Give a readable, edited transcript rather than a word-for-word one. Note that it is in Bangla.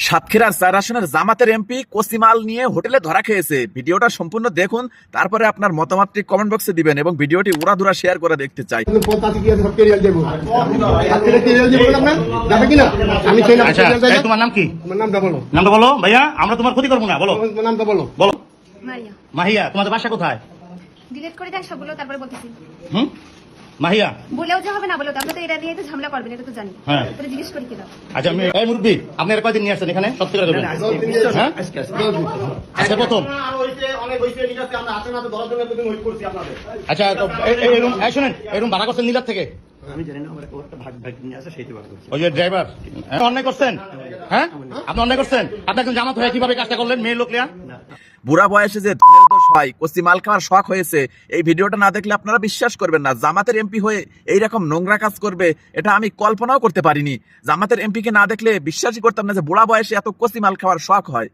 সাতক্ষীরার ৪ আসনের জামাতের এমপি কসিমাল নিয়ে হোটেলে ধরা খেয়েছে। ভিডিওটা সম্পূর্ণ দেখুন, তারপরে আপনার মতামতটি কমেন্ট বক্সে দিবেন এবং ভিডিওটি উড়াধুরা শেয়ার করে দেখতে চাই। তোমার নাম কি? নামটা বলো ভাইয়া, আমরা তোমার ক্ষতি করবো না। বলো নামটা বলো। বলো মাহিয়া, তোমাদের বাসা কোথায়? ডিলিট করে দেন সবগুলো, তারপরে বলতেছি। মাহিয়া বলেও যে হবে না বলেও, তারপরে তো এটা নিয়ে তো ঝামেলা করবেন, এটা তো জানি। হ্যাঁ, তাহলে জিজ্ঞেস করি কিনা। আচ্ছা আমি এই মুরব্বি, আপনি আর কয়দিন নিয়ে আসছেন এখানে? সত্যি করে বলবেন। হ্যাঁ, আচ্ছা প্রথম। আচ্ছা এরকম শুনেন, এরকম ভাড়া করছেন নীলার থেকে? আমি জানি না, আমার একটা ভাগ নিয়ে আসে, সেইটা বার করছি। ওই যে ড্রাইভার অন্যায় করছেন। হ্যাঁ, আপনি অন্যায় করছেন। আপনি একজন জামাত হয়ে কিভাবে কাজটা করলেন? মেয়ে লোক লিয়া বুড়া বয়সে যে ধনের দোষ হয়, কসিমাল খাওয়ার শখ হয়েছে, এই ভিডিওটা না দেখলে আপনারা বিশ্বাস করবেন না। জামাতের এমপি হয়ে এইরকম নোংরা কাজ করবে, এটা আমি কল্পনাও করতে পারিনি। জামাতের এমপিকে না দেখলে বিশ্বাসই করতাম না যে বুড়া বয়সে এত কসিমাল খাওয়ার শখ হয়।